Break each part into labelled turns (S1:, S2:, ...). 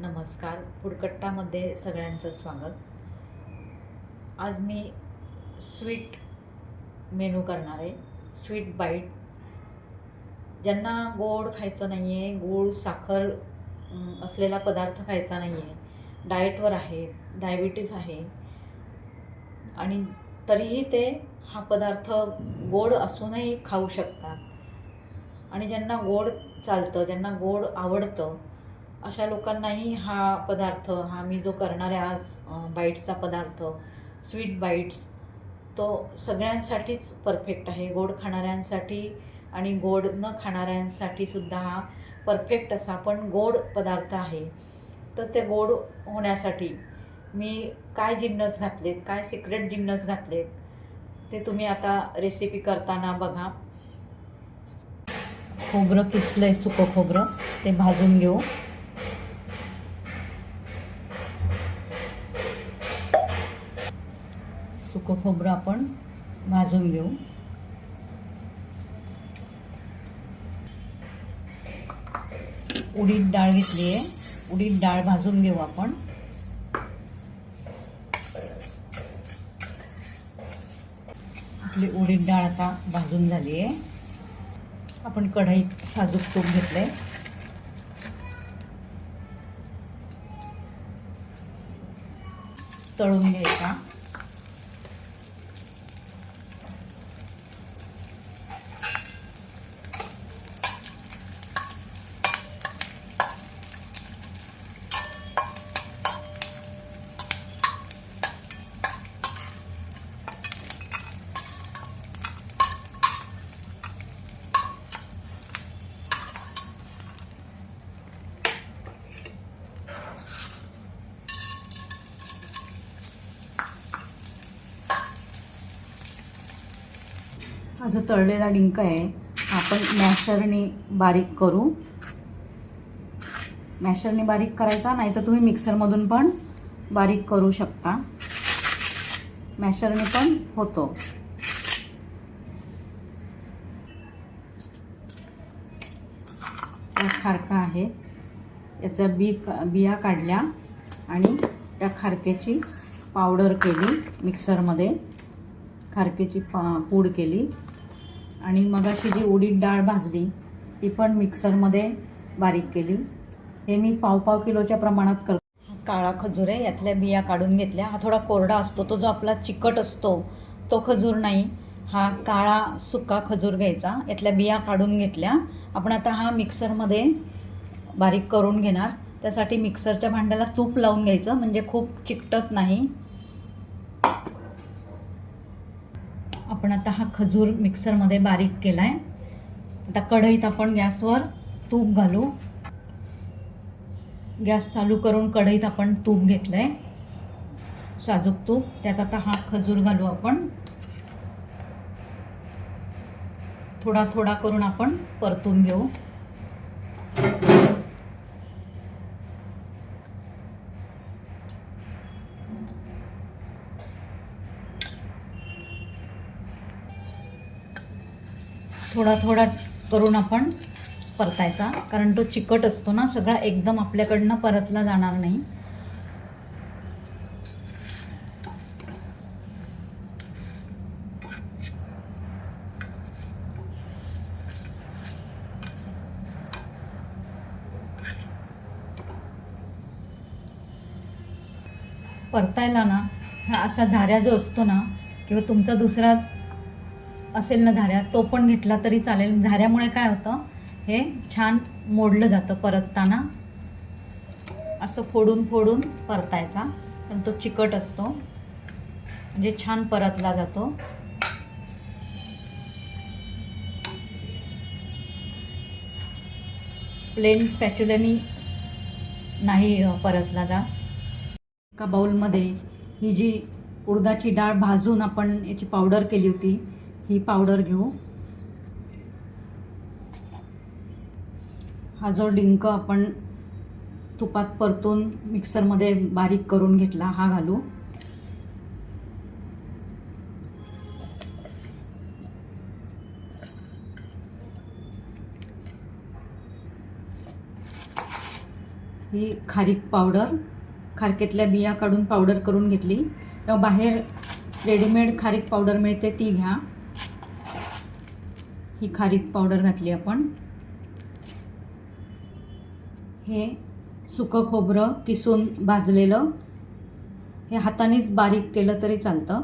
S1: नमस्कार. फूडकट्टामध्ये सगळ्यांचं स्वागत. आज मी स्वीट मेनू करणार आहे. Sweet bite. ज्यांना गोड खायचं नाही आहे, गूळ साखर असलेला पदार्थ खायचा नाही आहे, डाएटवर आहे, डायबिटीज आहे आणि तरीही ते हा पदार्थ गोड असूनही खाऊ शकतात. आणि ज्यांना गोड चालतं, ज्यांना गोड आवडतं, अशा लोकांनाही हा पदार्थ, हा मी जो करणार आहे आज बाईट्सचा पदार्थ, स्वीट बाईट्स, तो सगळ्यांसाठीच परफेक्ट आहे. गोड खाणाऱ्यांसाठी आणि गोड न खाणाऱ्यांसाठी सुद्धा हा परफेक्ट असा पण गोड पदार्थ आहे. तर ते गोड होण्यासाठी मी काय जिन्नस घातलेत, काय सिक्रेट जिन्नस घातलेत, ते तुम्ही आता रेसिपी करताना बघा. खोबरं किसलंय, सुकं खोबरं, ते भाजून घेऊ. सुकं खोबरं आपण भाजून घेऊ. उडीद डाळ घेतली आहे, उडीद डाळ भाजून घेऊ आपण. आपली उडीद डाळ आता भाजून झाली आहे. आपण कढईत साजूक तूप घेतलंय, तळून घ्यायचा. हा जो तळलेला डिंक आहे आपण मॅशरने बारीक करू. मॅशरने बारीक करायचा, नाही तर तुम्ही मिक्सरमधून पण बारीक करू शकता. मॅशरने पण होतो. खारका आहे, याचा बिया काढल्या आणि त्या खारक्याची पावडर केली मिक्सरमध्ये. खारक्याची पूड केली आणि मगाशी जी उडीद डाळ भाजली ती पण मिक्सरमध्ये बारीक केली. हे मी पाव किलोच्या प्रमाणात करतो. काळा खजूर आहे, यातल्या बिया काढून घेतल्या. हा थोडा कोरडा असतो, तो जो आपला चिकट असतो तो खजूर नाही, हा काळा सुका खजूर घ्यायचा. यातल्या बिया काढून घेतल्या. आपण आता हा मिक्सरमध्ये बारीक करून घेणार. त्यासाठी मिक्सरच्या भांड्याला तूप लावून घ्यायचं, म्हणजे खूप चिकटत नाही. आपण आता हा खजूर मिक्सरमध्ये बारीक केलाय. आता कढईत आपण गॅसवर तूप घालू. गॅस चालू करून कढईत आपण तूप घेतलंय, साजूक तूप. त्यात आता हा खजूर घालू आपण. थोडा थोडा करून आपण परतून घेऊ. थोडा थोडा करून आपण परतायचा, कारण तो चिकट असतो ना, सगळा एकदम आपल्याकडनं परतला जाणार नाही. परतायला ना, हा असा झाऱ्या जो असतो ना, किंवा तुमचा दुसरा असेल ना झाऱ्या, तो पण घेतला तरी चालेल. झाऱ्यामुळे काय होतं, हे छान मोडलं जातं परतताना. असं फोडून फोडून परतायचा, पण तो चिकट असतो, म्हणजे छान परतला जातो. प्लेन स्पॅच्युलानी नाही परतला जा. एका बाउलमध्ये ही जी उडदाची डाळ भाजून आपण याची पावडर केली होती, ही पावडर घेऊ. हा जो डिंक आपण तुपात परतून मिक्सरमध्ये बारीक करून घेतला, हा घालू. ही खारीक पावडर, खारकेतल्या बिया काढून पावडर करून घेतली. किंवा बाहेर रेडीमेड खारीक पावडर मिळते ती घ्या. ही खारीक पावडर घातली आपण. हे सुकं खोबरं किसून भाजलेलं, हे हातानेच बारीक केलं तरी चालतं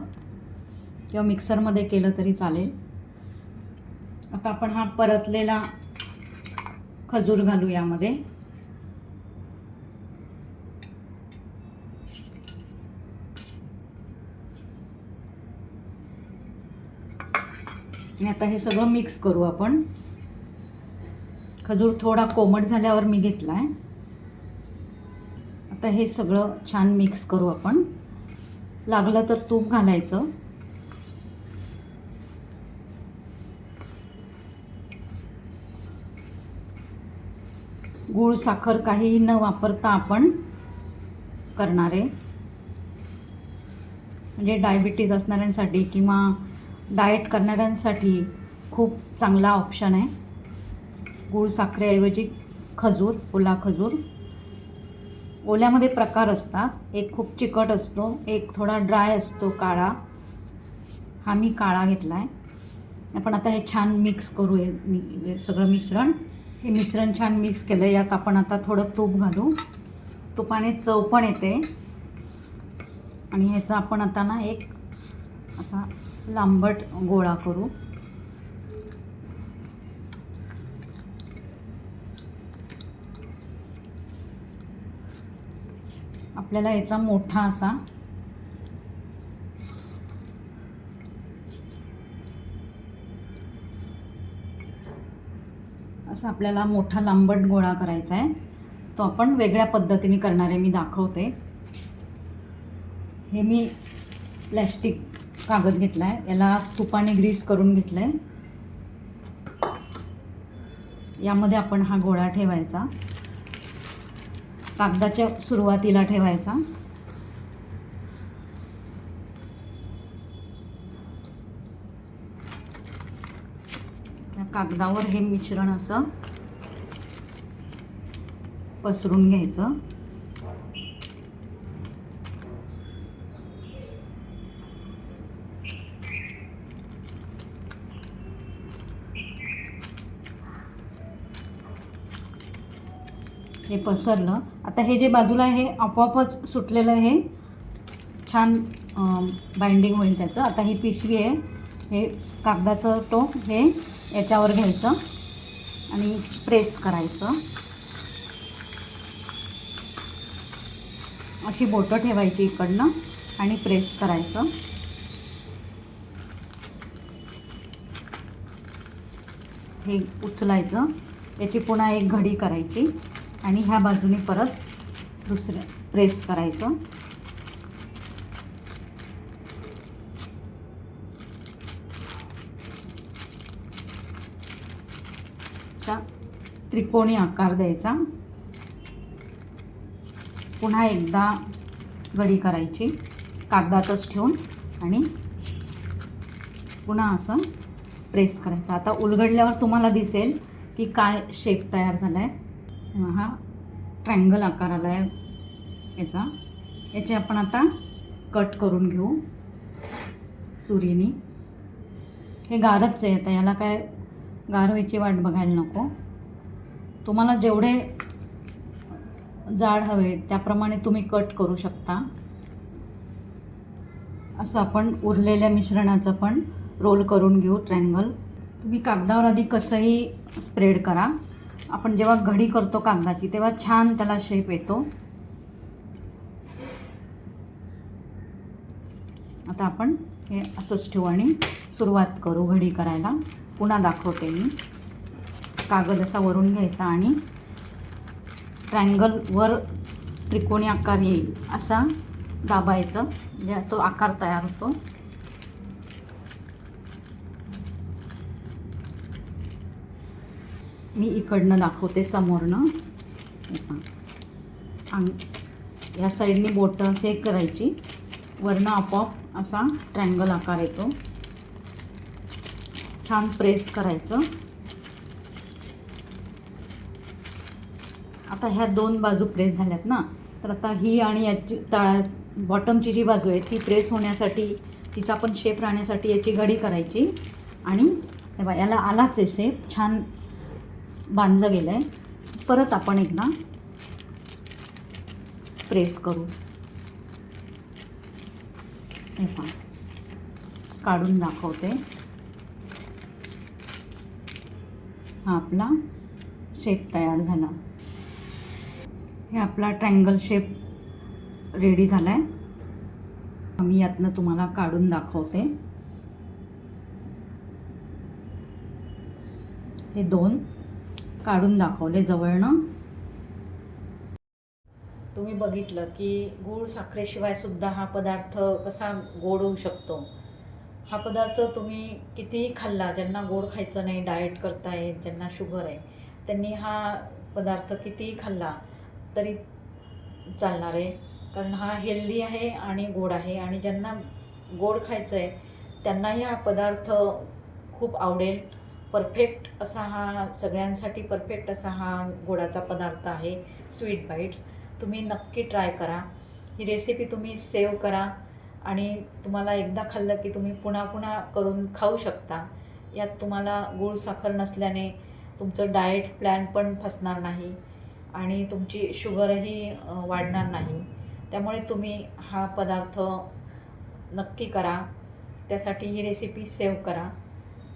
S1: किंवा मिक्सरमध्ये केलं तरी चालेल. आता आपण हा परतलेला खजूर घालू यामध्ये. आणि आता हे सगळं मिक्स करू आपण. खजूर थोडा कोमट झाल्यावर मी घेतला आहे. आता हे सगळं छान मिक्स करू आपण. लागलं तर तूप घालायचं. गूळ साखर काहीही न वापरता आपण करणार आहे. म्हणजे डायबिटीज असणाऱ्यांसाठी किंवा डाएट करणाऱ्यांसाठी खूप चांगला ऑप्शन आहे. गूळ साखरेऐवजी खजूर, ओला खजूर. ओल्यामध्ये प्रकार असतात. एक खूप चिकट असतो, एक थोडा ड्राय असतो काळा. हा मी काळा घेतला आहे. आपण आता हे छान मिक्स करू. हे सगळं मिश्रण, हे मिश्रण छान मिक्स केलं. यात आपण आता थोडं तूप घालू. तुपाने चव पण येते. आणि ह्याचा आपण आता ना एक असा लांबट गोळा करू. आपल्याला याचा मोठा असा आपल्याला मोठा लांबट गोळा करायचा आहे. तो आपण वेगळ्या पद्धतीने करणार आहे, मी दाखवते. हे मी प्लॅस्टिक कागद घेतला आहे, याला तुपाने ग्रीस करून घेतलं आहे. यामध्ये आपण हा गोळा ठेवायचा. कागदाच्या सुरुवातीला ठेवायचा. त्या कागदावर हे मिश्रण असं पसरून घ्यायचं. हे पसरलं. आता हे जे बाजूला आहे हे आपोआपच सुटलेलं, हे छान बाइंडिंग होईल त्याचं. आता ही पिशवी आहे, हे कागदाचं टोक हे याच्यावर घ्यायचं आणि प्रेस करायचं. अशी बोटं ठेवायची इकडनं आणि प्रेस करायचं. हे उचलायचं, याची पुन्हा एक घडी करायची आणि ह्या बाजूने परत दुसरं प्रेस करायचं. त्रिकोणी आकार द्यायचा. पुन्हा एकदा घडी करायची कागदातच ठेवून आणि पुन्हा असं प्रेस करायचं. आता उलगडल्यावर तुम्हाला दिसेल की काय शेप तयार झाला आहे. हा ट्रायंगल आकार आला आहे याचा. याचे आपण आता कट करून घेऊ सुरीने. हे गारच आहे, आता याला काय गार व्हायची वाट बघायला नको. तुम्हाला जेवढे जाड हवे त्याप्रमाणे तुम्ही कट करू शकता. असं आपण उरलेल्या मिश्रणाचं पण रोल करून घेऊ ट्रायंगल. तुम्ही कागदावर आधी कसंही स्प्रेड करा. आपण जेव्हा घडी करतो कागदाची तेव्हा छान त्याला शेप येतो. आता आपण हे असंच ठेवू आणि सुरुवात करू घडी करायला. पुन्हा दाखवते मी. कागद असा वरून घ्यायचा आणि ट्रायंगल वर त्रिकोणी आकार येईल असा दाबायचं, म्हणजे तो आकार तयार होतो. मी इकडनं दाखवते समोरनं. या साईडनी बोटं असे करायची, वरनं आपोआप असा ट्रायंगल आकार येतो. छान प्रेस करायचं आता ह्या 2 बाजू प्रेस झाल्यात ना, तर आता ही आणि याची बॉटमची जी बाजू आहे ती प्रेस होण्यासाठी, तिचा पण शेप राहण्यासाठी याची घडी करायची. आणि हे बघा, याला आलाच आहे शेप, छान बांधलं गेलं आहे. परत आपण एकदा प्रेस करू. हे पहा, काढून दाखवते. हा आपला शेप तयार झाला. हे आपला ट्रायंगल शेप रेडी झाला आहे. मी यातनं तुम्हाला काढून दाखवते. हे 2 काढून दाखवले जवळनं. तुम्ही बघितलं की गूळ साखरेशिवाय सुद्धा हा पदार्थ कसा गोड होऊ शकतो. हा पदार्थ तुम्ही कितीही खाल्ला, ज्यांना गोड खायचं नाही, डाएट करताय, ज्यांना शुगर आहे, त्यांनी हा पदार्थ कितीही खाल्ला तरी चालणार आहे. कारण हा हेल्दी आहे आणि गोड आहे. आणि ज्यांना गोड खायचं आहे त्यांनाही हा पदार्थ खूप आवडेल. परफेक्ट असा हा, सगळ्यांसाठी परफेक्ट असा हा गोडाचा पदार्थ आहे स्वीट बाईट्स. तुम्ही नक्की ट्राय करा. ही रेसिपी तुम्ही सेव्ह करा आणि तुम्हाला एकदा खाल्लं की तुम्ही पुन्हा पुन्हा करून खाऊ शकता. यात तुम्हाला गूळ साखर नसल्याने तुमचं डाएट प्लॅन पण फसणार नाही आणि तुमची शुगरही वाढणार नाही. त्यामुळे तुम्ही हा पदार्थ नक्की करा. त्यासाठी ही रेसिपी सेव्ह करा.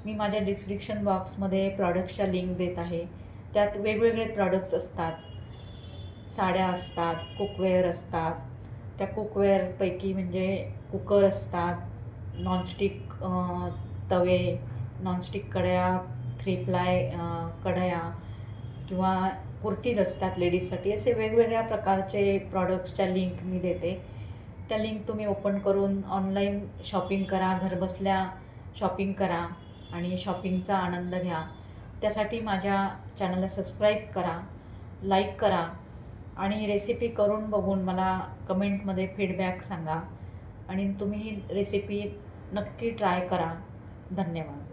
S1: मी माझ्या डिस्क्रिप्शन बॉक्समध्ये प्रॉडक्ट्सच्या लिंक देत आहे. त्यात वेगवेगळे प्रॉडक्ट्स असतात. साड्या असतात, कुकवेअर असतात. त्या कुकवेअरपैकी म्हणजे कुकर असतात, नॉनस्टिक तवे, नॉनस्टिक कढया, 3 प्लाय कढया किंवा कुर्तीज असतात लेडीजसाठी. असे वेगवेगळ्या प्रकारचे प्रॉडक्ट्सच्या लिंक मी देते. त्या लिंक तुम्ही ओपन करून ऑनलाईन शॉपिंग करा, घरबसल्या शॉपिंग करा आणि शॉपिंगचा आनंद घ्या. त्यासाठी माझ्या चॅनलला सबस्क्राईब करा, लाईक करा आणि रेसिपी करून बघून मला कमेंटमध्ये फीडबॅक सांगा. आणि तुम्ही ही रेसिपी नक्की ट्राय करा. धन्यवाद.